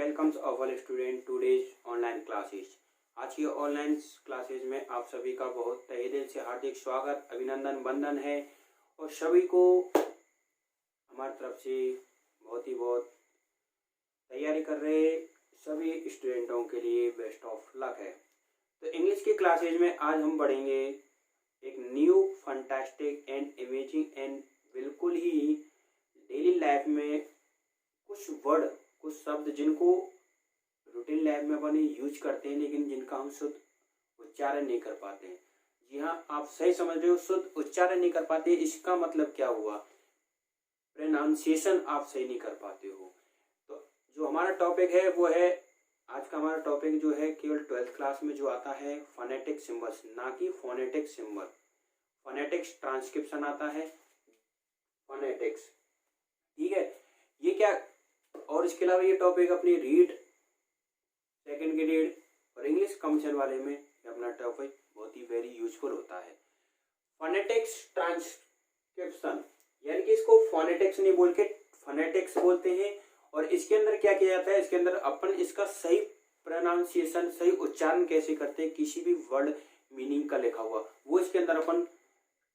Welcomes all student today's online classes. आज की online classes में आप सभी का बहुत तहे दिल से हार्दिक स्वागत, अभिनंदन, वंदन है और सभी को हमारी तरफ से बहुत तैयारी कर रहे सभी स्टूडेंटों के लिए बेस्ट ऑफ लक है। तो इंग्लिश की क्लासेज में आज हम पढ़ेंगे एक new fantastic and imaging and बिल्कुल ही डेली लाइफ में कुछ वर्ड, कुछ शब्द जिनको रूटीन लाइफ में अपन यूज करते हैं लेकिन जिनका हम शुद्ध उच्चारण नहीं कर पाते हैं। जी हाँ, आप सही समझ रहे हो, शुद्ध उच्चारण नहीं कर पाते। इसका मतलब क्या हुआ? प्रोनाउंसिएशन आप सही नहीं कर पाते हो। तो जो हमारा टॉपिक है वो है, आज का हमारा टॉपिक जो है केवल 12th क्लास में जो आता है फोनेटिक सिंबल्स, ना कि फोनेटिक सिंबल। फोनेटिक्स ट्रांसक्रिप्शन आता है, फोनेटिक्स, ठीक है। ये क्या, और इसके अलावा ये टॉपिक अपनी रीड सेकंड ग्रेड और इंग्लिश कमीशन वाले में अपना टॉपिक बहुत ही वेरी यूजफुल होता है। फोनेटिक्स ट्रांसक्रिप्शन, यानी कि इसको फोनेटिक्स नहीं बोल के फोनेटिक्स बोलते हैं। और इसके अंदर क्या किया जाता है, इसके अंदर अपन इसका सही प्रोनाउंसिएशन, सही उच्चारण कैसे करते हैं, किसी भी वर्ड मीनिंग का लिखा हुआ वो इसके अंदर अपन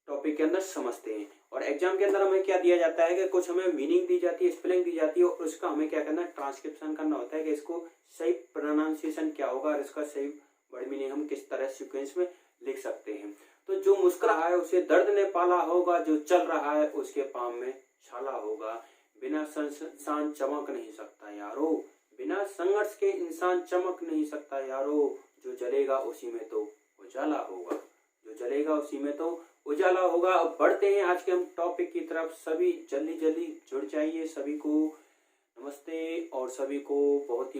टॉपिक के अंदर समझते हैं। और एग्जाम के अंदर हमें क्या दिया जाता है कि कुछ हमें मीनिंग दी जाती है, स्पेलिंग दी जाती है और उसका हमें क्या करना है, ट्रांसक्रिप्शन करना होता है कि इसको सही प्रोनाउंसिएशन क्या होगा और इसका सही वर्ड मीनिंग हम किस तरह सीक्वेंस में लिख सकते हैं। तो जो मुस्कुरा है उसे दर्द ने पाला होगा, जो चल रहा है उसके पाँव में छाला होगा। बिना इंसान चमक नहीं सकता यारो, बिना संघर्ष के इंसान चमक नहीं सकता यारो। जो जलेगा उसी में तो उजाला होगा, जो जलेगा उसी में तो उजाला होगा। अब बढ़ते हैं आज के हम टॉपिक की तरफ। सभी जल्दी जल्दी जुड़ जाइए। सभी को नमस्ते और सभी को बहुत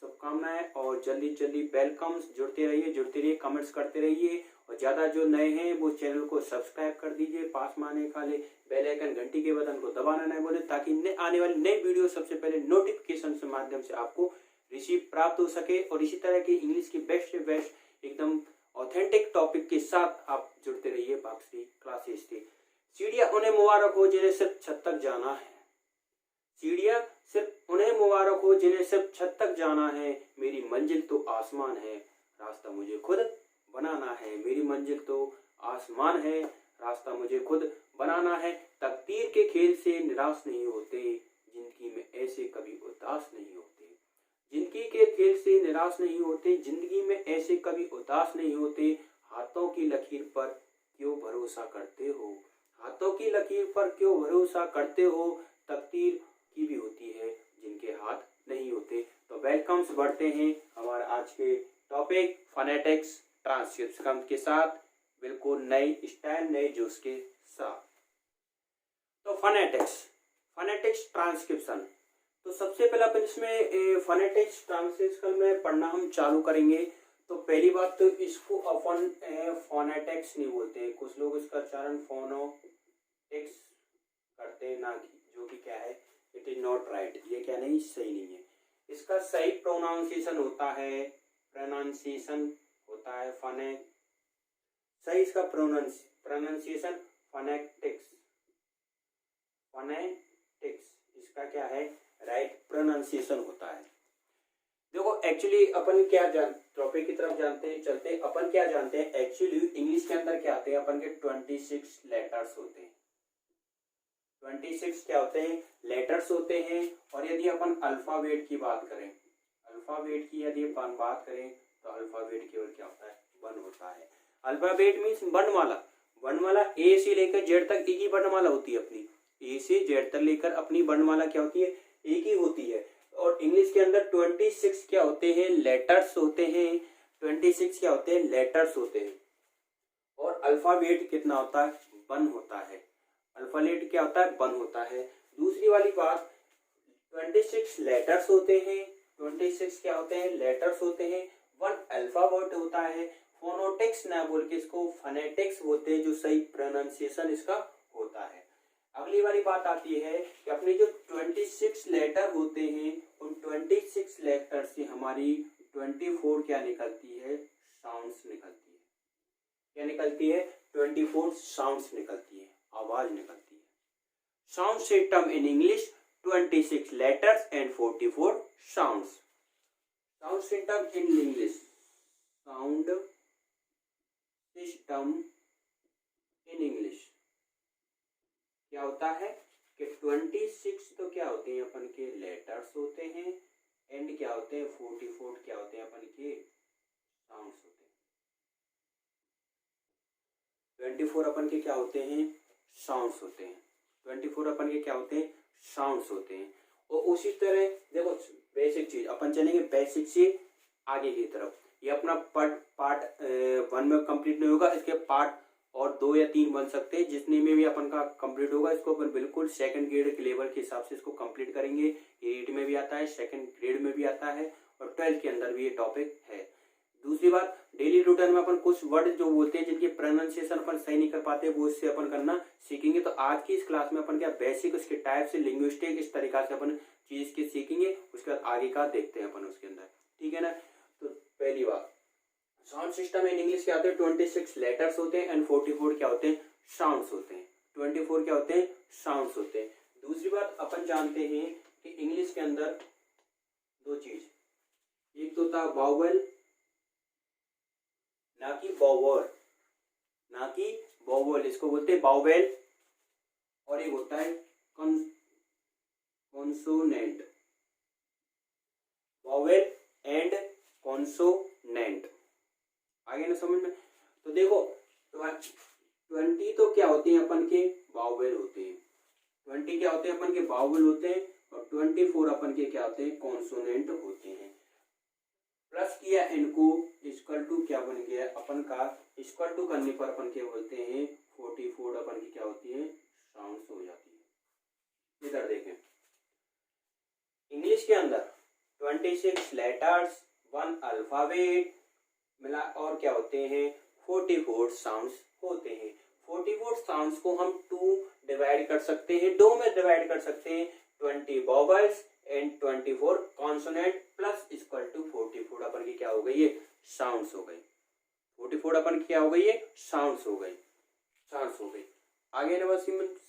शुभकामनाएं और जल्दी जल्दी वेलकम्स। जुड़ते रहिए, कमेंट्स करते रहिए और ज़्यादा जो नए हैं वो चैनल को सब्सक्राइब कर दीजिए। पास में आने वाले बेल आइकन घंटी के बटन को दबाना नहीं बोले, ताकि आने वाली नई वीडियो सबसे पहले नोटिफिकेशन के माध्यम से आपको रिसीव प्राप्त हो सके। और इसी तरह की इंग्लिश की बेस्ट से बेस्ट एकदम ऑथेंटिक टॉपिक के साथ आप जुड़ते रहिए बाक्सरी क्लासेस की। सीढ़ियां उन्हें मुबारक हो जिन्हें सिर्फ छत तक जाना है, सीढ़ियां सिर्फ उन्हें मुबारक हो जिन्हें सिर्फ छत तक जाना है। मेरी मंजिल तो आसमान है, रास्ता मुझे खुद बनाना है। मेरी मंजिल तो आसमान है, रास्ता मुझे खुद बनाना है। तकदीर के खेल से निराश नहीं होते, जिंदगी में ऐसे कभी उदास नहीं होते। जिंदगी के खेल से निराश नहीं होते, जिंदगी में ऐसे कभी उदास नहीं होते। हाथों की लकीर पर क्यों भरोसा करते हो, हाथों की लकीर पर क्यों भरोसा करते हो। तकदीर की भी होती है जिनके हाथ नहीं होते। तो वेलकम्स, बढ़ते हैं हमारे आज के टॉपिक फोनेटिक्स ट्रांसक्रिप्शन के साथ, बिल्कुल नई स्टाइल, नए जोश के साथ। तो फोनेटिक्स ट्रांसक्रिप्शन, तो सबसे पहले अपन इसमें फोनेटिक्स ट्रांसक्रिप्शन में पढ़ना हम चालू करेंगे। तो पहली बात तो इसको अपन फोनेटिक्स नहीं बोलते हैं, कुछ लोग इसका उच्चारण फोनोटिक्स करते हैं, ना कि जो कि क्या है, इट इज नॉट राइट। ये क्या नहीं, सही नहीं है। इसका सही प्रोनाउंसिएशन होता है फने, सही इसका प्रोनाउंसिएशन फोनेटिक्स, इसका क्या है, राइट प्रोनाउंसिएशन होता है। देखो एक्चुअली अपन क्या टॉपिक की तरफ चलते हैं। अपन क्या जानते हैं एक्चुअली इंग्लिश के अंदर क्या आते हैं, अपन के 26 लेटर्स होते हैं। 26 क्या होते हैं, लेटर्स होते हैं। और यदि अपन अल्फाबेट की बात करें, यदि अपन बात करें तो अल्फाबेट केवल क्या होता है, वन होता है। अल्फाबेट मीन्स वर्णमाला ए से लेकर जेड तक एक ही वर्णमाला होती है अपनी, ए से जेड तक लेकर अपनी वर्णमाला क्या होती है, एक ही होती है। और इंग्लिश के अंदर 26 क्या होते हैं, लेटर्स होते हैं। 26 क्या होते हैं, लेटर्स होते हैं। और अल्फाबेट कितना होता है, वन होता है। अल्फाबेट क्या होता है, वन होता है। दूसरी वाली बात, 26 लेटर्स होते हैं। 26 क्या होते हैं, लेटर्स होते हैं। वन अल्फाबेट होता है। फोनोटिक्स ना बोल के इसको फोनेटिक्स बोलते हैं, जो सही प्रोनाउंसिएशन इसका होता है। अगली वाली बात आती है कि अपने जो 26 लेटर होते हैं, उन 26 लेटर से हमारी 24 क्या निकलती है, साउंड्स निकलती है। क्या निकलती है, 24 साउंड्स निकलती है, आवाज निकलती है। Sound system in English 26 letters and 44 sounds. Sound system in English. Sound system in English क्या होता है कि 26 तो क्या होते हैं अपन के लेटर्स होते हैं एंड क्या होते हैं 44 क्या होते हैं अपन के साउंड्स होते हैं। 24 अपन के क्या होते हैं साउंड्स होते हैं। 24 अपन के क्या होते हैं साउंड्स होते हैं। और उसी तरह देखो बेसिक चीज अपन चलेंगे बेसिक से आगे की तरफ। ये अपना पार्ट 1 में कंप्लीट नहीं होगा, इसके पार्ट और 2 या 3 बन सकते हैं। जितने में भी अपन का कंप्लीट होगा इसको अपन बिल्कुल सेकंड ग्रेड के लेवल के हिसाब से इसको कंप्लीट करेंगे। ये 8 में भी आता है, सेकंड ग्रेड में भी आता है और 12 के अंदर भी ये टॉपिक है। दूसरी बात डेली रूटीन में अपन कुछ वर्ड जो बोलते हैं जिनकी प्रोनाउंसिएशन अपन सही नहीं कर पाते वो इससे अपन करना सीखेंगे। तो आज की इस क्लास में अपन क्या बेसिक उसके टाइप से लिंग्विस्टिक इस तरीका से अपन चीज के सीखेंगे। उसके बाद आगे का देखते हैं अपन उसके अंदर, ठीक है ना। तो पहली बात साउंड सिस्टम इन इंग्लिश क्या होते हैं 26 लेटर्स होते हैं एंड 44 क्या होते हैं साउंड्स होते हैं। 24 क्या होते हैं साउंड्स होते हैं। दूसरी बात अपन जानते हैं कि इंग्लिश के अंदर 2 चीज, एक तो था वावल ना कि वावल, इसको बोलते हैं वावेल, और एक होता है कॉन्सोनेंट, वावेल एंड कॉन्सोनेंट। आगे ना समझ में। तो देखो 20 तो क्या होते हैं अपन के वावेल होते हैं, 20 क्या होते हैं अपन के वावेल होते हैं और 24 अपन के क्या होते हैं कॉन्सोनेंट होते हैं। प्लस किया इनको इक्वल टू क्या बन गया अपन का इक्वल टू करने पर अपन के बोलते हैं 44 अपन की क्या होती है साउंड्स हो जाती है। इधर देखें इंग्लिश के अंदर 26 लेटर्स 1 अल्फाबेट मिला और क्या होते हैं 44 साउंड्स होते हैं। 44 साउंड्स को हम 2 डिवाइड कर सकते हैं, 2 में डिवाइड कर सकते हैं, 20 vowels and 24 consonant plus equal to 44 अपन की क्या हो गई ये साउंड्स हो गई। 44 अपन की क्या हो गई ये साउंड्स हो गई। आगे नंबर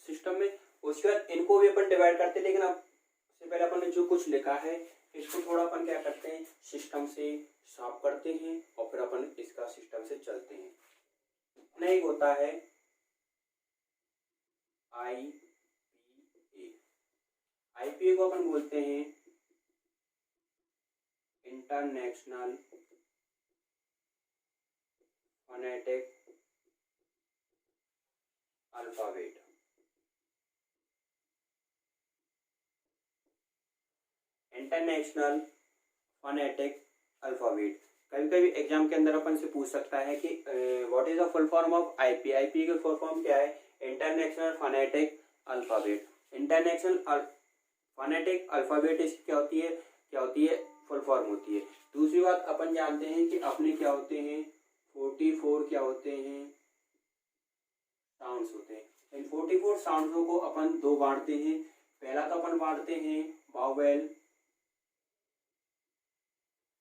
सिस्टम में उसके बाद इनको भी अपन डिवाइड करते हैं, लेकिन अब से पहले अपन ने जो कुछ लिखा है इसको थोड़ा अपन क्या करते हैं सिस्टम से साफ करते हैं और फिर अपन इसका सिस्टम से चलते हैं। अपना एक होता है आईपीए को अपन बोलते हैं international phonetic alphabet. International phonetic alphabet कभी कभी एग्जाम के अंदर अपन से पूछ सकता है कि what is the full form of IP. IP का फुल फॉर्म क्या है international phonetic alphabet. International phonetic alphabet इसकी क्या होती है फुल फॉर्म होती है। दूसरी बात अपन जानते हैं कि अपने क्या होते हैं 44 क्या होते हैं साउंड्स होते हैं। इन 44 साउंड्सों को अपन 2 बांटते हैं। पहला तो अपन बांटते हैं वावेल,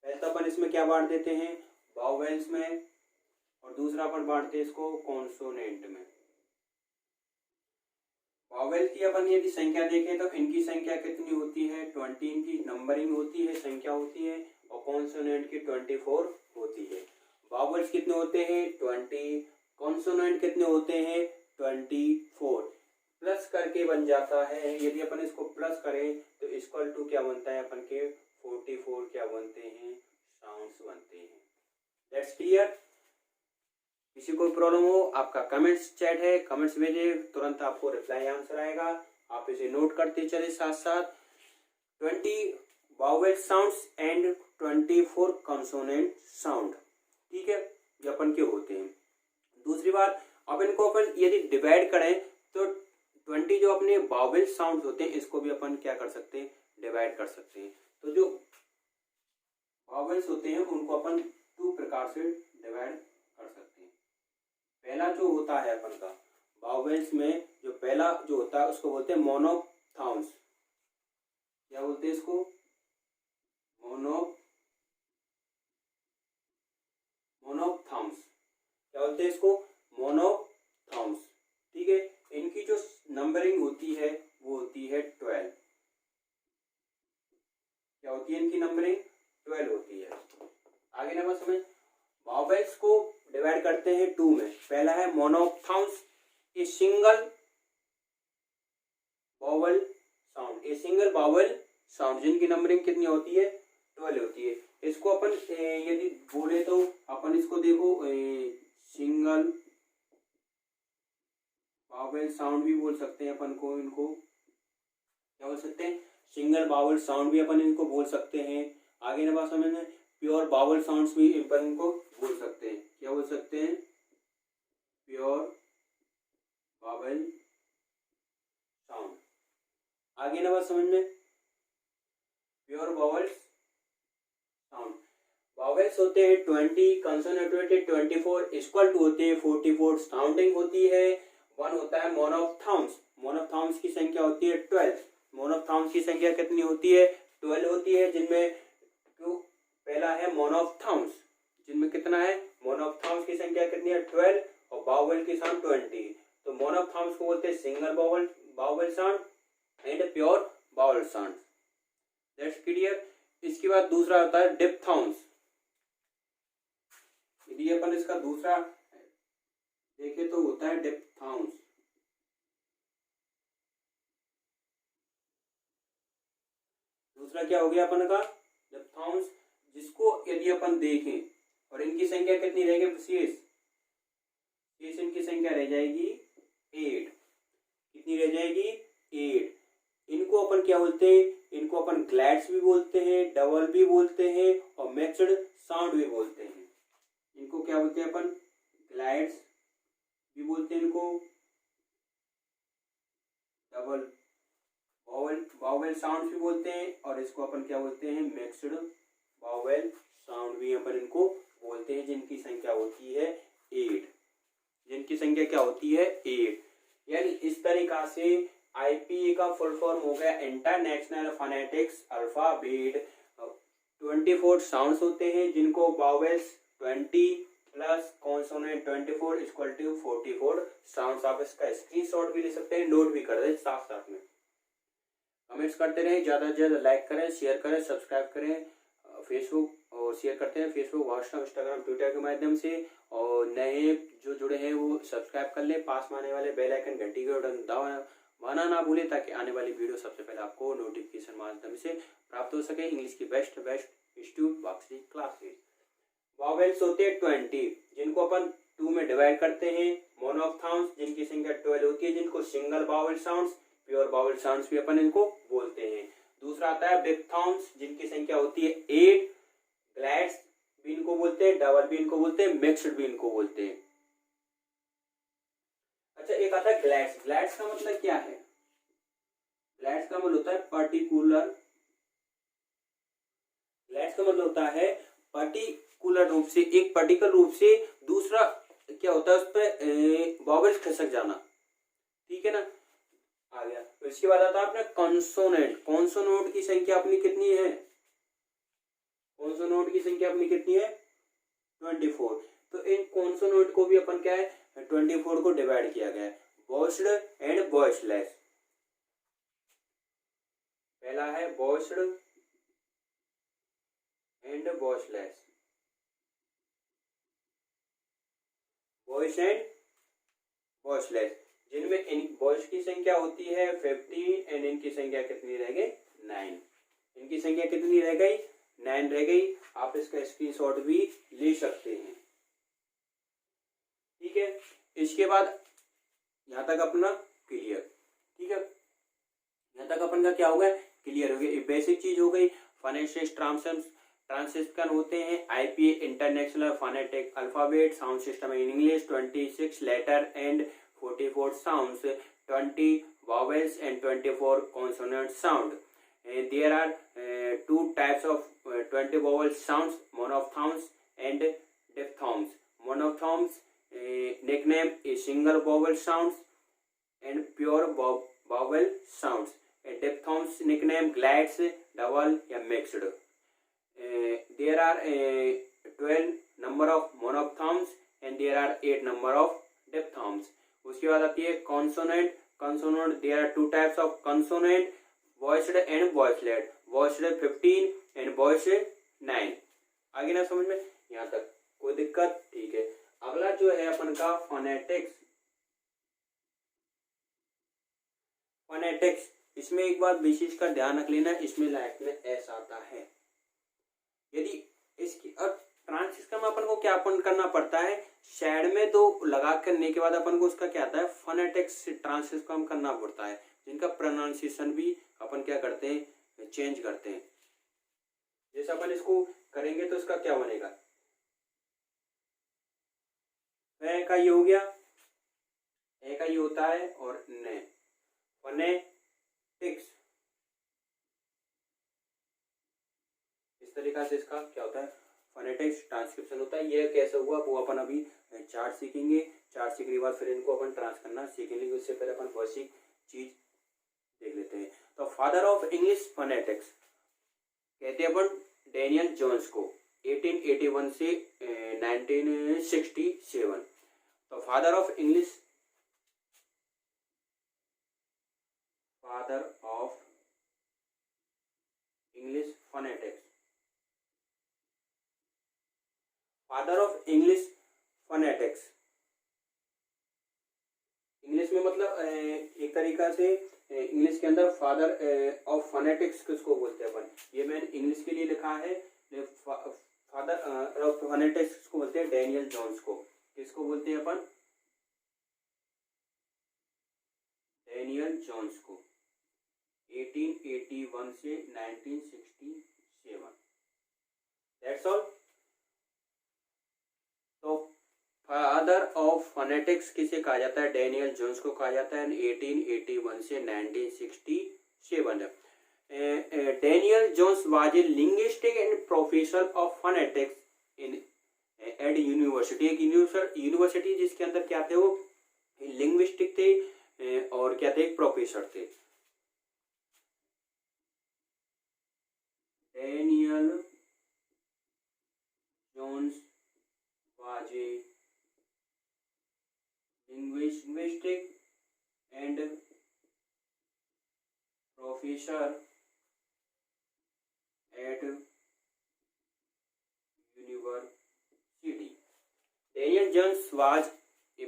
पहले तो अपन इसमें क्या बांट देते हैं वावेल्स में, और दूसरा अपन बांटते हैं इसको कॉन्सोनेंट में। वावेल की अपन यदि संख्या देखें तो इनकी संख्या कितनी होती है 20, इनकी नंबरिंग होती है संख्या होती है, और कॉन्सोनेंट की 24 होती है। वावेल्स कितने होते हैं 20, कॉन्सोनेंट कितने होते हैं 24। प्लस करके बन जाता है, यदि अपन इसको प्लस करें तो इक्वल टू क्या बनता है अपन के 44 क्या बनते हैं साउंड्स बनते हैं। That's clear. किसी को प्रॉब्लम हो आपका कमेंट्स चैट है, कमेंट्स भेजिए, तुरंत आपको रिप्लाई आंसर आएगा। आप इसे नोट करते चले साथ साथ। 20 Wavell sounds and 24 consonant sound, ठीक है, ये अपन के होते हैं। दूसरी बात अब इनको अपन यदि डिवाइड करें तो 20 जो अपने वावेल साउंड होते हैं इसको भी अपन क्या कर सकते हैं डिवाइड कर सकते हैं। तो जो वावेल्स होते हैं उनको अपन 2 प्रकार से डिवाइड कर सकते हैं। पहला जो होता है अपन का वावेल्स में जो पहला जो होता है उसको बोलते हैं मोनोथॉर्म्स। क्या बोलते हैं इसको मोनोथॉर्म्स। क्या बोलते हैं इसको मोनोथॉर्म्स, ठीक है। इनकी जो नंबरिंग होती है वो होती है 12। जिनकी नंबरिंग 12 होती है। आगे नंबर समझ, वावेल्स को डिवाइड करते हैं 2 में। पहला है monophthongs, a single vowel sound, a single vowel sound जिनकी नंबरिंग कितनी होती है 12 होती है। इसको अपन यदि बोले तो अपन इसको देखो सिंगल वावल साउंड भी बोल सकते हैं अपन को, इनको क्या बोल सकते हैं, सिंगल वावल साउंड भी अपन इनको बोल सकते हैं। आगे ना बात समझ में, प्योर वावल साउंड्स भी अपन इनको बोल सकते हैं। क्या बोल सकते हैं, प्योर वावल साउंड। आगे ना बात समझ में, प्योर वावल्स साउंड। वावल्स होते हैं 20, कंसोनेंट होते हैं 24, इक्वल टू होते हैं 44, साउंडिंग होती है 1 होता है मोनोफ्थाउंस। मोनोफ्थाउंस की संख्या होती है 12। मोनोफ्थाउंस की संख्या कितनी होती है 12 होती है, जिनमें पहला है मोनोफ्थाउंस, जिनमें कितना है, मोनोफ्थाउंस की संख्या कितनी है 12 और वावल की साउंड 20। तो मोनोफ्थाउंस को बोलते हैं single vowel sound and pure vowel sound. That's clear. इसके बाद दूसरा होता है डिप्थाउंस। यदि अपन इसका दूसरा देखें तो होता है डिप्थाउंस। दूसरा क्या हो गया अपन का डिप्थाउंस, जिसको यदि अपन देखें और इनकी संख्या कितनी रहेगी, शेष इनकी संख्या रह जाएगी 8। कितनी रह जाएगी 8। इनको अपन क्या बोलते हैं, इनको अपन ग्लैड्स भी बोलते हैं, डबल भी बोलते हैं और मिक्स्ड साउंड भी बोलते हैं। इनको क्या बोलते हैं अपन, ग्लैड्स भी बोलते हैं, इनको डबल वावल साउंड भी बोलते हैं, और इसको अपन क्या बोलते हैं, मिक्स्ड वावल साउंड भी अपन इनको बोलते हैं, जिनकी संख्या होती है 8। जिनकी संख्या क्या होती है 8। यानी इस तरीका से आईपीए का फुल फॉर्म हो गया इंटरनेशनल फोनेटिक्स अल्फाबेट। 24 साउंड्स होते हैं, जिनको vowels 20 plus consonant 24 equal to 44 sounds. आप इसका स्क्रीनशॉट भी ले सकते हैं, नोट भी कर दें साथ साथ में। कमेंट्स करते रहें, ज़्यादा से ज़्यादा लाइक करें, शेयर करें, सब्सक्राइब करें फेसबुक और शेयर करते हैं फेसबुक, व्हाट्सएप, इंस्टाग्राम, ट्विटर के माध्यम से। और नए जो जुड़े हैं वो सब्सक्राइब कर लें, पास में आने वाले बेल आइकन घंटी के बटन दबाना ना भूलें, ताकि आने वाली वीडियो सबसे पहले आपको नोटिफिकेशन माध्यम से प्राप्त हो सके। इंग्लिश की बेस्ट इंस्टीट्यूट वाक्सी क्लासेस। वावेल्स होते हैं 20, जिनको अपन 2 में डिवाइड करते हैं। मोनोफ्थाउंस जिनकी संख्या 12 होती है, जिनको single Wavell sounds, pure Wavell sounds भी अपन इनको बोलते हैं। दूसरा आता है डिप्थाउंस, जिनकी संख्या होती है 8, ग्लैड्स भी इनको बोलते हैं, डबल भी इनको बोलते हैं, मिक्स्ड भी इनको बोलते हैं। अच्छा, एक आता है ग्लैड्स। ग्लैड्स का मतलब क्या है, ग्लैड्स का मतलब होता है पर्टिकुलर। ग्लैड्स का मतलब होता है पर्टिकुलर रूप से, एक पर्टिकुलर रूप से दूसरा क्या होता है उस पर वावेल्स खिसक जाना, ठीक है ना। आ गया। तो इसके बाद आता है अपने कॉन्सोनेंट। कॉन्सोनेंट की संख्या अपनी कितनी है, कॉन्सोनेंट की संख्या अपनी कितनी है 24। तो इन कॉन्सोनेंट को भी अपन क्या है 24 को डिवाइड किया गया है, वॉइस्ड एंड वॉइसलेस। पहला है voiced and voiceless, voice and voiceless, जिनमें इन वॉइस की संख्या होती है 15 एंड इनकी संख्या कितनी रह गई 9। इनकी संख्या कितनी रह गई 9 रह गई। आप इसका स्क्रीनशॉट भी ले सकते हैं, ठीक है। इसके बाद यहां तक अपना क्लियर, ठीक है। यहां तक अपन का क्या हो गया क्लियर हो गया। ये बेसिक चीज हो गई। फोनेटिक्स ट्रांसिशन होते हैं IPA international phonetic alphabet sound system in English 26 letter and 44 sounds, 20 vowels and 24 consonant sound. There are 2 types of 20 vowel sounds, monophthongs and diphthongs. Monophthongs nickname is single vowel sounds and pure vowel sounds. Diphthongs nickname glides, double या mixed. There are 12 number of monophthongs and there are 8 number of diphthongs. उसके बाद आती है consonant. Consonant there are 2 types of consonant, voiced and voiceless. Voiced 15 and बॉय से 9। आगे ना समझ में, यहाँ तक कोई दिक्कत? ठीक है। अगला जो है अपन का फोनेटिक्स। फोनेटिक्स, इसमें एक बात विशेष का ध्यान रख लेना, इसमें लाइट में एस आता है। यदि इसकी अब ट्रांसिस्टर में अपन को क्या अपन करना पड़ता है, साइड में तो लगा करने के बाद अपन को उसका क्या आता है, फोनेटिक्स ट्रांसिस्टर हम करना पड़ता है, जिनका प्रोनाउंसिएशन भी अपन क्या करते हैं, चेंज करते हैं। जैसे अपन इसको करेंगे तो इसका क्या बनेगा, वह का ये हो गया, ए का ये होता है और ने, फोनेटिक्स। इस तरीका से इसका क्या होता है, फोनेटिक्स ट्रांसक्रिप्शन होता है। ये कैसे हुआ वो अपन अभी चार्ट सीखेंगे। चार्ट सीखने के बाद फिर इनको अपन ट्रांस करना सीखेंगे। उससे पहले अपन बेसिक चीज देख लेते हैं। तो फादर ऑफ इंग्लिश फोनेटिक्स कहते हैं अपन डैनियल जोन्स को, 1881 से 1967। तो father of English phonetics, father of English phonetics. English में मतलब एक तरीका से इंग्लिश के अंदर फादर ऑफ फोनेटिक्स किसको बोलते हैं अपन, ये मैंने इंग्लिश के लिए लिखा है। फादर ऑफ फोनेटिक्स को बोलते हैं डैनियल जोन्स को। किसको बोलते हैं अपन, डैनियल जोन्स को, 1881 से 1967। That's all. तो फादर ऑफ फोनेटिक्स किसे कहा जाता है, डैनियल जोन्स को कहा जाता है। 1881 से 1967। Daniel Jones was a linguistic and professor of phonetics in ed university. एक यूनिवर्सिटी जिसके अंदर क्या थे, वो लिंग्विस्टिक थे और क्या थे, एक प्रोफेसर थे। Daniel Jones was a linguistic and professor at university. Daniel Jones was a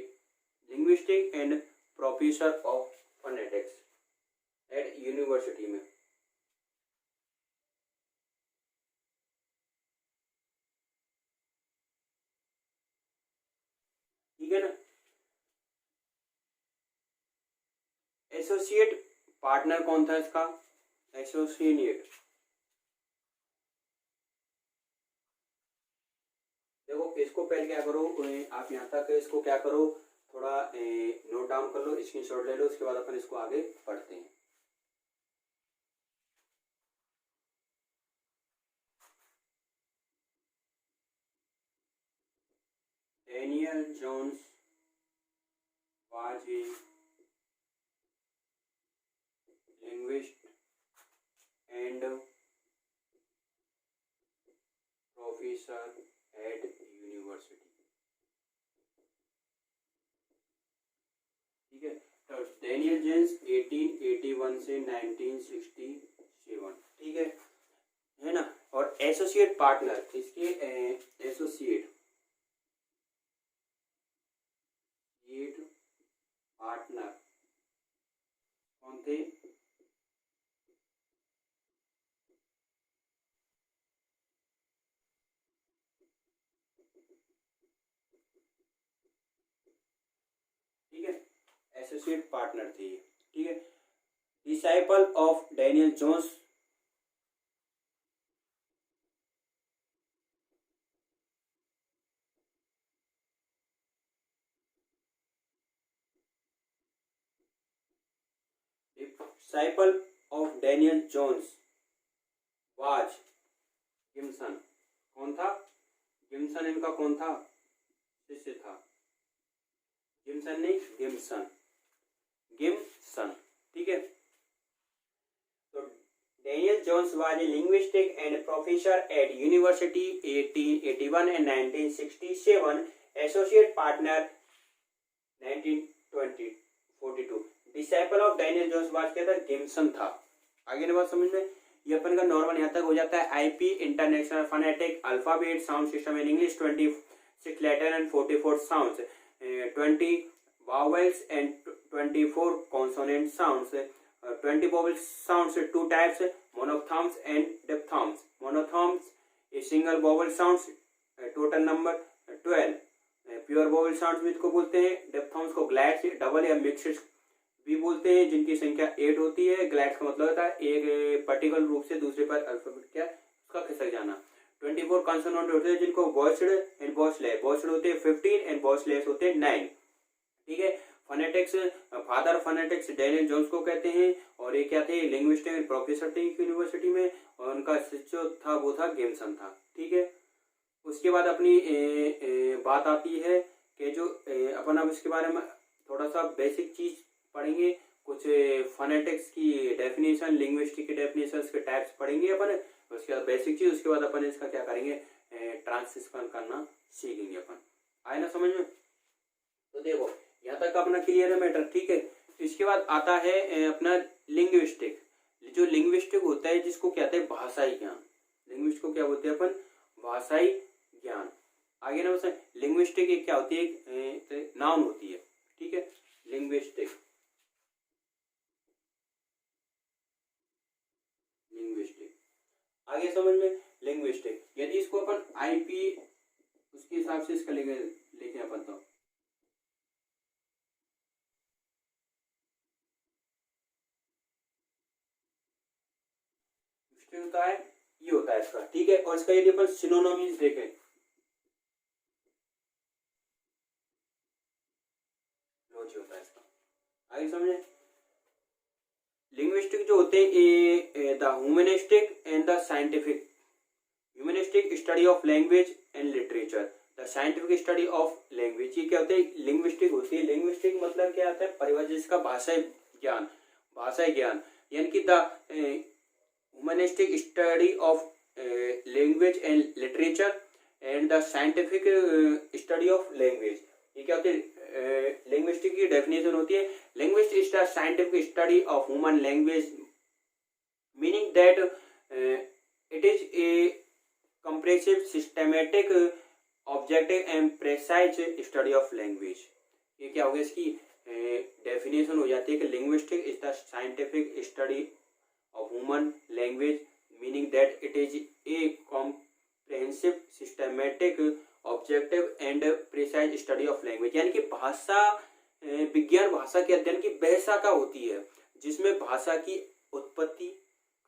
linguistic and professor of phonetics at university में। ठीक है ना। एसोसिएट पार्टनर कौन था इसका, एसोसिएट। देखो इसको पहले क्या करो, आप यहाँ तक इसको क्या करो, थोड़ा नोट डाउन कर लो, स्क्रीनशॉट ले लो, उसके बाद अपन इसको आगे पढ़ते हैं। Daniel Jones was a linguist and professor at university। ठीक है। तो डैनियल जोन्स 1881 से 1967। ठीक है ना। और एसोसिएट पार्टनर इसके एसोसिएट पार्टनर कौन थे, ठीक है, एसोसिएट पार्टनर थी। ठीक है। Disciple of Daniel Jones, disciple of Daniel Jones was Gimson. कौन था, गिम्सन इनका कौन था, शिष्य था। गिम्सन नहीं, गिम्सन, गिम्सन। ठीक है। तो Daniel Jones was a linguistic and professor at university 1881 and 1967, associate partner 1942। Disciple of Daniel Jones was क्या था, गिम्सन था। आगे ने बात समझ में। ये अपन का नॉर्मल यहाँ तक हो जाता है। IP international phonetic alphabet sound system in English 26 letter and 44 sounds, 20 vowels and 24 consonant sounds, 20 vowel sounds, two types, monophthongs and diphthongs. Monophthongs a single vowel sounds, total number 12. Pure vowel sounds भी इसको बोलते हैं। डिप्थॉन्ग्स को ग्लैड्स double या mixed भी बोलते हैं, जिनकी संख्या 8 होती है। ग्लैड्स का मतलब होता है एक पर्टिकुलर रूप से दूसरे पर अल्फाबेट क्या उसका खिसक जाना। 24 कॉन्सोनेंट होते हैं जिनको वॉइस्ड एंड वॉइसलेस, वॉइस्ड होते हैं 15 एंड वॉइसलेस होते हैं 9। ठीक है। Phonetics, father phonetics Daniel Jones को कहते हैं, और ये क्या थे, लिंग्विस्टिक प्रोफेसर थे यूनिवर्सिटी में, और उनका जो था वो था गेमसन था। ठीक है। उसके बाद अपनी बात आती है कि जो अपन अब इसके बारे में थोड़ा सा बेसिक चीज पढ़ेंगे, कुछ फोनेटिक्स की डेफिनेशन, लिंग्विस्टिक की डेफिनेशन के टाइप्स पढ़ेंगे अपन। उसके बाद बेसिक चीज, उसके बाद अपन इसका क्या करेंगे, ट्रांसलेशन करना सीखेंगे अपन। आए ना समझ में? तो देखो यहाँ तक अपना क्लियर है मैटर। ठीक है। इसके बाद आता है अपना लिंग्विस्टिक। जो लिंग्विस्टिक होता है जिसको कहते हैं भाषाई ज्ञान। लिंग्विस्ट को क्या बोलते हैं अपन, भाषाई ज्ञान। आगे ना उसमें लिंग्विस्टिक एक क्या होती है, एक नाउन होती है। ठीक है। लिंग्विस्टिक, लिंग्विस्टिक आगे समझ में। लिंग्विस्टिक यदि इसको अपन आईपी उसके हिसाब से इसका लेके अपन तो होता है, ये होता है इसका। ठीक है। और इसका यदि अपन सिनोनिम्स देखें, लोजी होता है इसका। आगे समझे। लिंग्विस्टिक जो होते हैं the humanistic and the scientific. Humanistic study of language and literature, the scientific study of language. ये क्या होते हैं, लिंग्विस्टिक होती है। लिंग्विस्टिक मतलब क्या आता है, परिभाषा जिसका भाषाई ज्ञान, भाषाई ज्ञान, यानी कि the humanistic study of language and literature and the scientific study of language। ये क्या होती है, लिंग्विस्टिक की डेफिनेशन होती है, language is the scientific study of human language, meaning that it is A comprehensive systematic objective and precise study of language. ये क्या होगा, इसकी डेफिनेशन हो जाती है कि linguistic is the scientific study of human language, meaning that it is a comprehensive, systematic, objective and precise study of language। यानी कि भाषा विज्ञान भाषा के अध्ययन की वह शाखा होती है जिसमें भाषा की उत्पत्ति,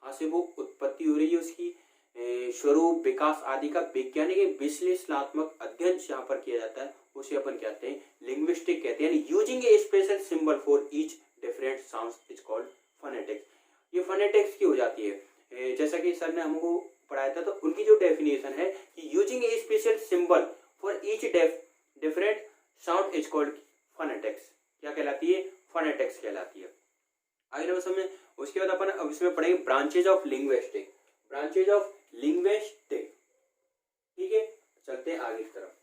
कहाँ से वो उत्पत्ति हो रही है, उसकी स्वरूप, विकास आदि का वैज्ञानिक विश्लेषणात्मक अध्ययन यहाँ पर किया जाता है, उसे अपन कहते हैं लिंग्विस्टिक कहते हैं। Using A special symbol for each different sounds is called phonetics. ये फोनेटिक्स की हो जाती है। जैसा कि सर ने हमको पढ़ाया था, तो उनकी जो डेफिनेशन है कि using A special symbol for each different sound is called phonetics. क्या कहलाती है, फोनेटिक्स कहलाती है। आगे नंबर समय उसके बाद अपन अब इसमें पढ़ेंगे branches of linguistic, branches of linguistic. ठीक है, चलते हैं आगे की तरफ।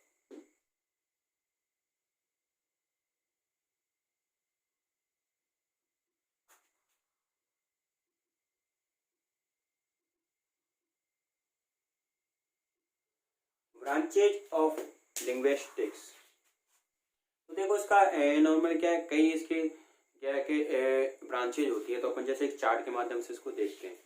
ब्रांचेज ऑफ लिंग्विस्टिक्स, तो देखो इसका नॉर्मल क्या है, कई इसके क्या है कि ब्रांचेज होती है, तो अपन जैसे एक चार्ट के माध्यम से इसको देखते हैं।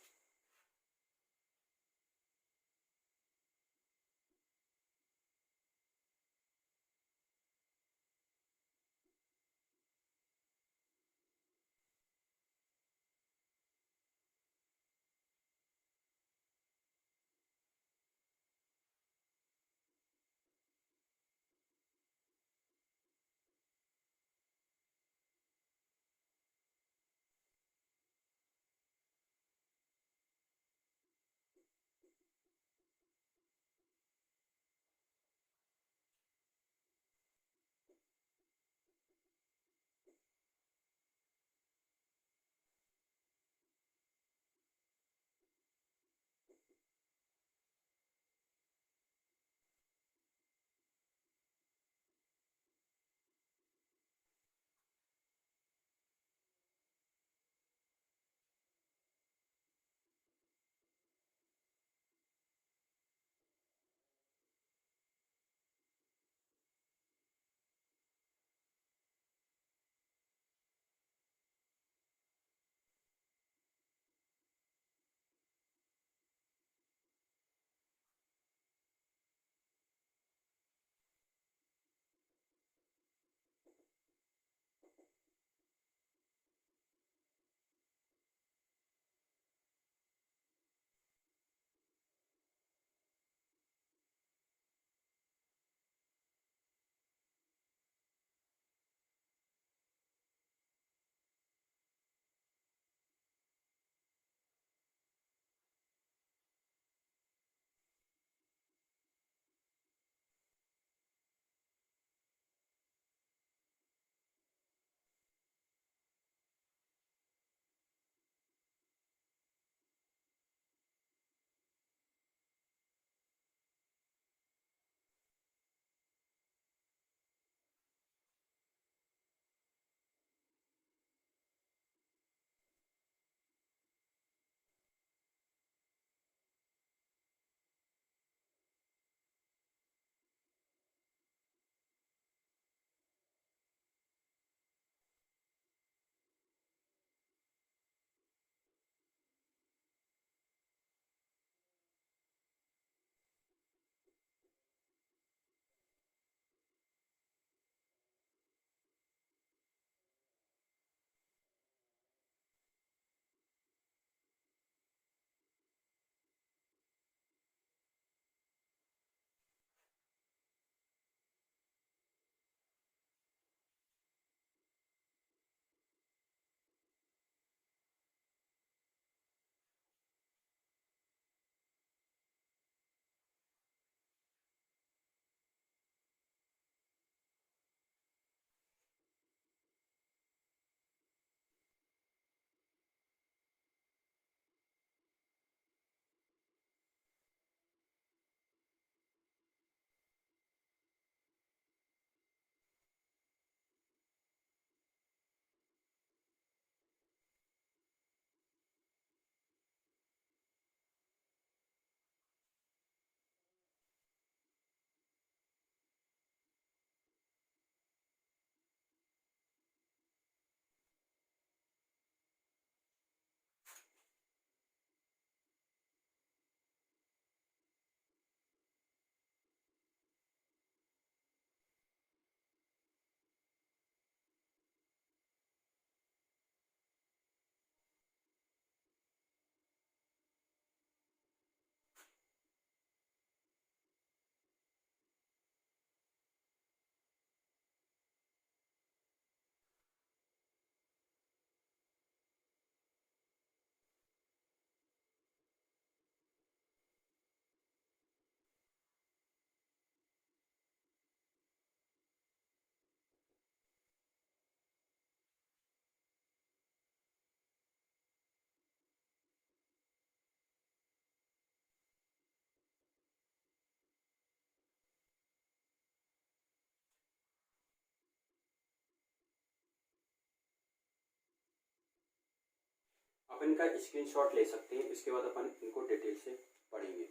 आप इनका स्क्रीनशॉट ले सकते हैं, इसके बाद अपन इनको डिटेल से पढ़ेंगे।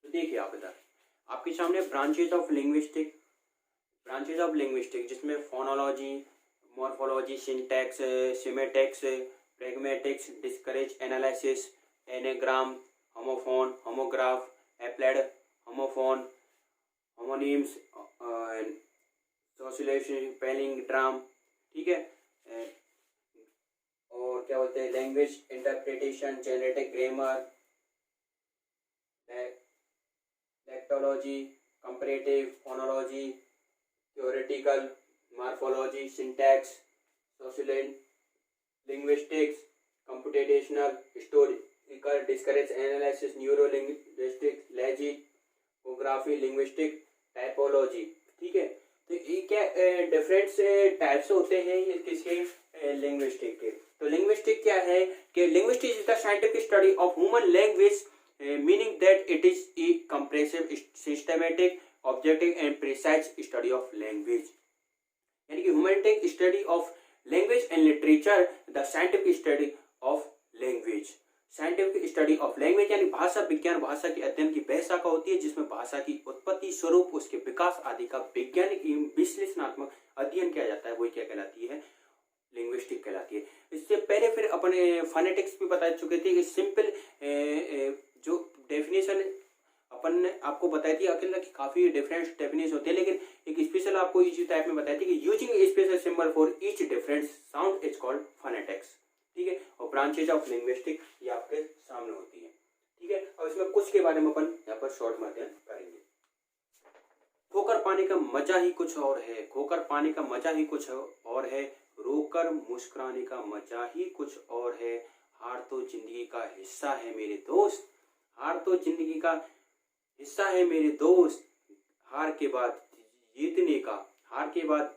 तो देखिए आप इधर आपके सामने ब्रांचेज ऑफ लिंग्विस्टिक जिसमें phonology, morphology, syntax, semantics, pragmatics, discourse analysis, anagram, homophone, homograph, applied homophone, homonyms, सोशलेशन, पैलिंड्राम, ठीक है। और क्या बोलते हैं, language interpretation, genetic grammar, lectology, comparative phonology, theoretical, morphology, syntax, social linguistics, computational, historical, discourse analysis, neuro linguistics, lexicography, linguistic typology, ठीक है। तो ये क्या डिफरेंट टाइप्स होते हैं ये किसके, लिंग्विस्टिक के। तो लिंग्विस्टिक क्या है कि linguistic is the scientific study of human language, meaning that it is a comprehensive, systematic, objective and precise study of language। यानी कि humanistic study of language and literature, the scientific study of language. Scientific study of language यानी भाषा विज्ञान, भाषा के अध्ययन की वह शाखा होती है जिसमें भाषा की उत्पत्ति, स्वरूप, उसके विकास आदि का वैज्ञानिक विश्लेषणात्मक अध्ययन किया जाता है, वही क्या कहलाती है, लिंग्विस्टिक कहलाती है। इससे पहले फिर अपन फोनेटिक्स भी बता चुके थे कि सिंपल जो डेफिनेशन अपन ने आपको बताई थी अकेला की काफी डिफरेंट डेफिनेशन होते हैं, लेकिन एक स्पेशल आपको इसी टाइप में बताई थी कि using special symbol for each different sound is called phonetics, ठीक है। और ब्रांचेज ऑफ लिंग्विस्टिक ये आपके सामने होती है, ठीक है। और इसमें कुछ के बारे में अपन यहाँ पर शॉर्ट में अध्ययन करेंगे। खोकर पाने का मजा ही कुछ और है, खोकर पाने का मजा ही कुछ और है, रोकर मुस्कुराने का मजा ही कुछ और है, हार तो जिंदगी का हिस्सा है मेरे दोस्त, हार तो जिंदगी का हिस्सा है मेरे दोस्त, हार के बाद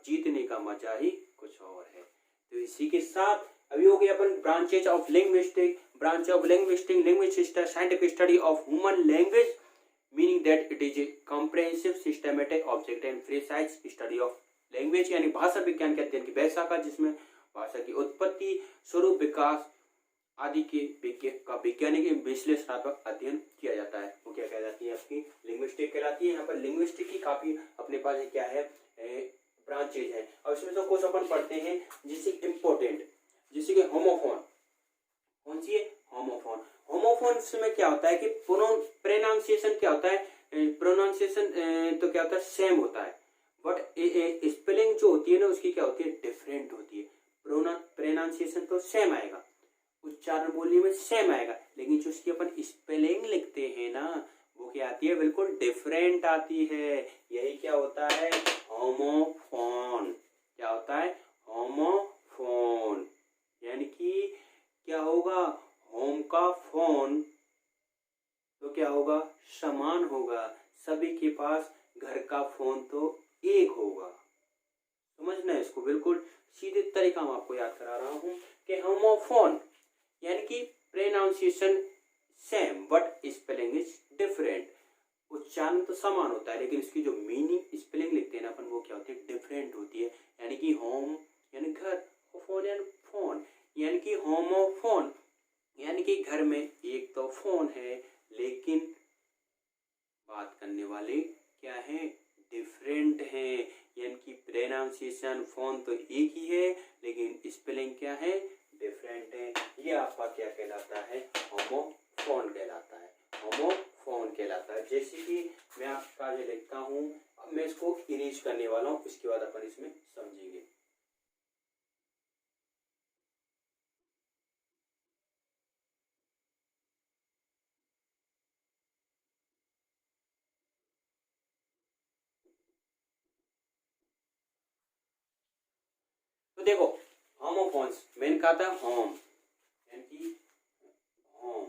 जीतने का मजा ही कुछ और है। तो इसी के साथ अभी हो गया अपन branches of linguistic. Branch of linguistic, linguistic scientific study of human language, meaning that it is a comprehensive, systematic, objective and precise study of language, यानी भाषा विज्ञान के अध्ययन की वह शाखा जिसमें भाषा की उत्पत्ति, स्वरूप, विकास आदि का वैज्ञानिक विश्लेषणात्मक अध्ययन किया जाता है, वो क्या कहलाती है, आपकी लिंग्विस्टिक कहलाती है। यहाँ पर लिंग्विस्टिक की काफी अपने पास क्या है, ब्रांचेज है। और इसमें से कुछ अपन पढ़ते हैं जिससे इम्पोर्टेंट, जैसे कि होमोफोन। कौन सी है, होमोफोन। होमोफोन में क्या होता है कि प्रोनाउंसिएशन क्या होता है, प्रोनाउंसिएशन तो क्या होता है, सेम होता है, बट स्पेलिंग जो होती है ना उसकी क्या होती है, डिफरेंट होती है। प्रोनाउंसिएशन तो सेम आएगा, उच्चारण बोलने में सेम आएगा, लेकिन जो उसकी अपन स्पेलिंग लिखते हैं ना वो क्या आती है, बिल्कुल डिफरेंट आती है। यही क्या होता है, होमोफोन। क्या होता है, होमोफोन। यानी कि क्या होगा, होम का फोन तो क्या होगा, समान होगा, सभी के पास घर का फोन तो एक होगा। समझना है इसको, बिल्कुल सीधे तरीका मैं आपको याद करा रहा हूं कि होमोफोन यानी कि pronunciation same but spelling is different. उच्चारण तो समान होता है लेकिन इसकी जो मीनिंग स्पेलिंग लिखते हैं ना अपन वो क्या होती है, डिफरेंट होती है। यानी कि होम यानी घर, फोन यानी फोन, यानी कि होमोफोन यानी कि घर में एक तो फोन है लेकिन बात करने वाले क्या है, डिफरेंट है। यानी कि प्रोनाउंसिएशन फोन तो एक ही है लेकिन स्पेलिंग क्या है, डिफरेंट है। ये आपका क्या कहलाता है, होमोफोन कहलाता है, होमोफोन कहलाता है। जैसे कि मैं आपका जो लिखता हूं, अब मैं इसको इरेज करने वाला हूं, इसके बाद अपन इसमें समझेंगे। तो देखो होमोफोन्स, मैंने कहा था होम यानी कि होम,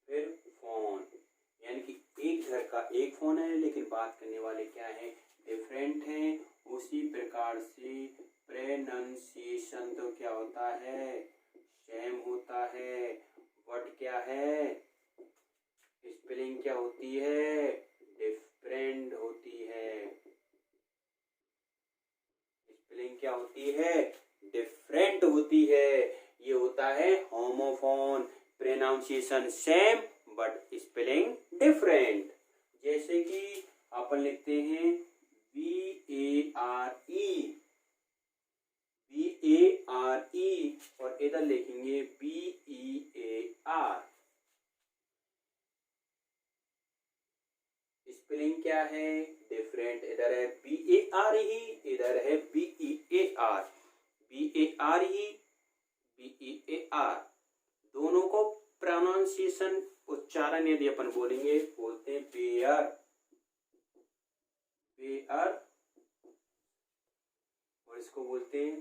फिर फोन यानी कि एक घर का एक फोन है लेकिन बात करने वाले क्या है, डिफरेंट हैं। उसी प्रकार से प्रोनाउंसिएशन तो क्या होता है, सेम होता है, बट क्या है, स्पेलिंग क्या होती है, डिफरेंट होती है। स्पेलिंग क्या होती है, डिफरेंट होती है। ये होता है homophone, pronunciation same but spelling different. जैसे कि अपन लिखते हैं VARE, VARE और इधर लिखेंगे BEAR। स्पेलिंग क्या है? डिफरेंट। इधर है BARE, इधर है BEAR। BARE, BEAR दोनों को प्रोनाउंसिएशन उच्चारण यदि अपन बोलेंगे, बोलते हैं बेयर, बेयर, और इसको बोलते हैं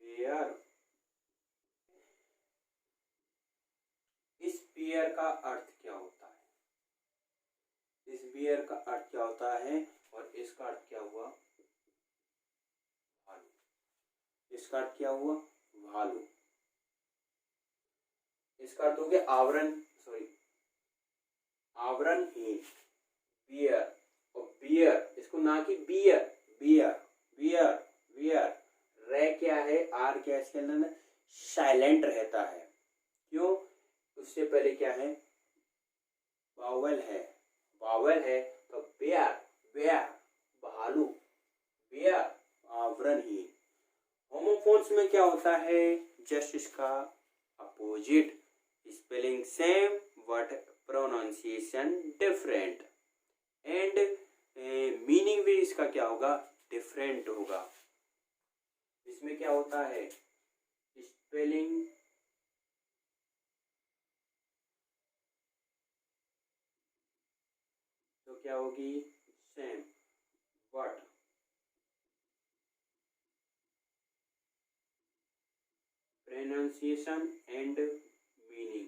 बेयर। इस बेयर का अर्थ क्या होता है? इस बेयर का अर्थ क्या होता है और इसका अर्थ क्या हुआ? भालू। इसका अर्थ क्या हुआ? भालू। इसका अर्थ हो गया आवरण, सॉरी आवरणहीन, बियर। और बियर, इसको ना कि बियर, बियर, बियर, बियर। रे क्या है? आर क्या है? इसके अंदर साइलेंट रहता है। क्यों? उससे पहले क्या है? वावल है, वावल है तो बेयर, बेयर भालू, बेयर आवरणहीन। होमोफोन्स में क्या होता है? जस्ट इसका opposite, spelling same but pronunciation different, and meaning भी इसका क्या होगा? डिफरेंट होगा। इसमें क्या होता है? स्पेलिंग तो क्या होगी? Same but pronunciation and meaning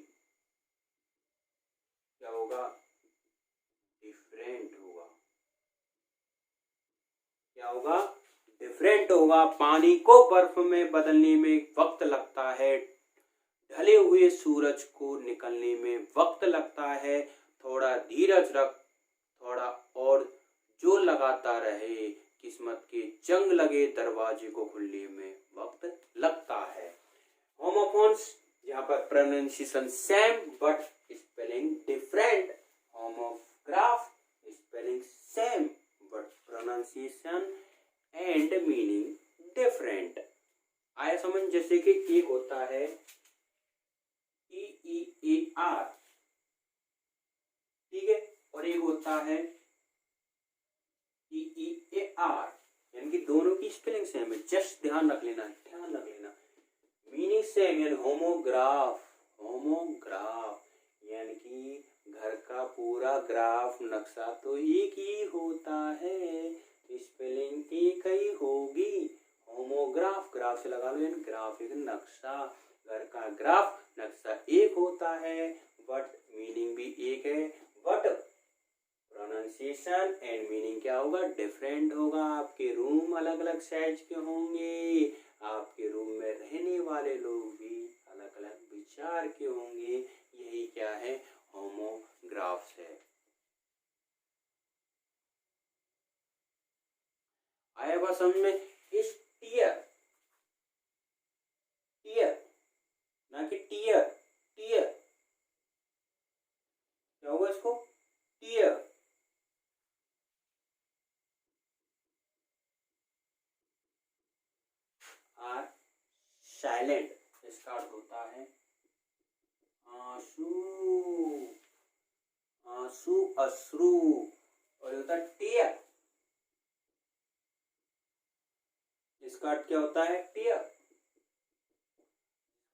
क्या होगा? डिफरेंट होगा। क्या होगा? डिफरेंट होगा। पानी को बर्फ में बदलने में वक्त लगता है, ढले हुए सूरज को निकलने में वक्त लगता है। थोड़ा धीरज रख, थोड़ा और जो लगाता रहे, किस्मत के जंग लगे दरवाजे को खुलने में वक्त लगता है। होमोफोन्स यहाँ पर pronunciation same but spelling different. Homograph spelling same but pronunciation and meaning different. आया समझ? जैसे कि एक होता है EEAR, ठीक है, और एक होता है EEAR, यानी कि दोनों की स्पेलिंग सेम है। जस्ट ध्यान रख लेना, ध्यान रख लेना। मीनिंग सेम, यानी होमोग्राफ, होमोग्राफ यानी कि घर का पूरा ग्राफ, नक्शा तो एक ही होता है, स्पेलिंग एक ही होगी। होमोग्राफ, ग्राफ से लगा लो, यानी ग्राफ एक नक्शा, घर का ग्राफ नक्शा एक होता है बट मीनिंग भी एक है, बट प्रोनाउंसिएशन एंड मीनिंग क्या होगा? डिफरेंट होगा। आपके रूम अलग अलग साइज के होंगे, आपके रूम में रहने वाले लोग भी अलग अलग विचार के होंगे। यही क्या है? होमोग्राफ्स है। आया बात समझ में? इस टीयर, टीयर ना कि टीयर, टीयर क्या होगा? इसको टीयर। आर साइलेंट, इसका अर्थ होता है आंसू, आंसू, अश्रु। और होता है टीयर, इसका अर्थ क्या होता है? टीयर,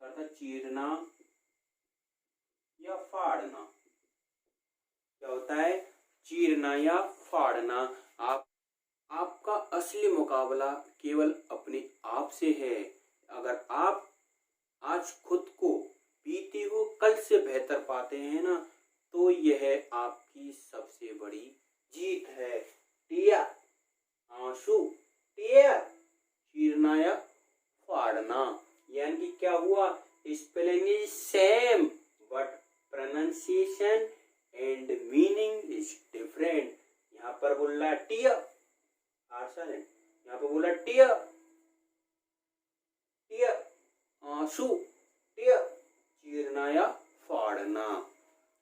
अर्थात चीरना या फाड़ना। क्या होता है? चीरना या फाड़ना। आपका असली मुकाबला केवल अपने आप से है। अगर आप आज खुद को बीते हुए कल से बेहतर पाते हैं ना, तो यह आपकी सबसे बड़ी जीत है। टिया, आंसू, टिया, चीरना या फाड़ना, यानी कि क्या हुआ? Spelling is same but pronunciation and meaning is different. यहाँ पर बोल रहा है टिया, यहाँ पे बोला टियर, टियर, आंसू, टियर, चीरना या फाड़ना।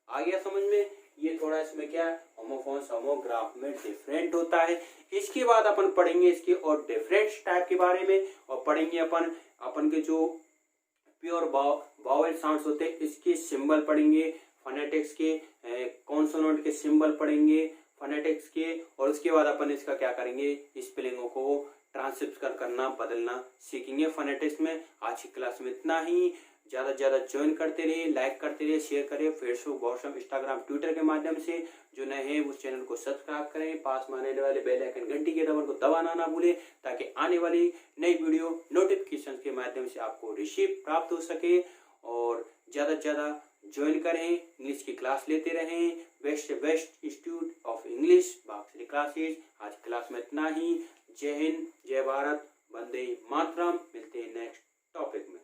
आ गया समझ में? ये थोड़ा इसमें क्या है, होमोफोन्स होमोग्राफ में डिफरेंट होता है। इसके बाद अपन पढ़ेंगे इसके और डिफरेंट टाइप के बारे में, और पढ़ेंगे अपन के जो प्योर वावेल साउंड्स होते हैं इसके सिंबल पढ़ेंगे, फोनेटिक्स के कॉन्सोनेंट के सिंबल पढ़ेंगे फोनेटिक्स के, और उसके बाद अपन इसका क्या करेंगे, स्पेलिंगों को ट्रांसक्रिप्शन करना बदलना सीखेंगे फोनेटिक्स में। आज की क्लास में इतना ही। ज़्यादा से ज़्यादा ज्वाइन करते रहिए, लाइक करते रहिए, शेयर करिए फेसबुक, व्हाट्सएप, इंस्टाग्राम, ट्विटर के माध्यम से। जो नए हैं उस चैनल को सब्सक्राइब करें, पास में आने वाले बेल आइकन घंटी के बटन को दबाना ना भूलें, ताकि आने वाली नई वीडियो नोटिफिकेशन के माध्यम से आपको रिसीव प्राप्त हो सके। और ज़्यादा से ज़्यादा ज्वाइन करें, इंग्लिश की क्लास लेते रहें। Best best institute of English बाक्सरी क्लासेज। आज क्लास में इतना ही। जय हिंद, जय भारत, वंदे मातरम। मिलते हैं नेक्स्ट टॉपिक में।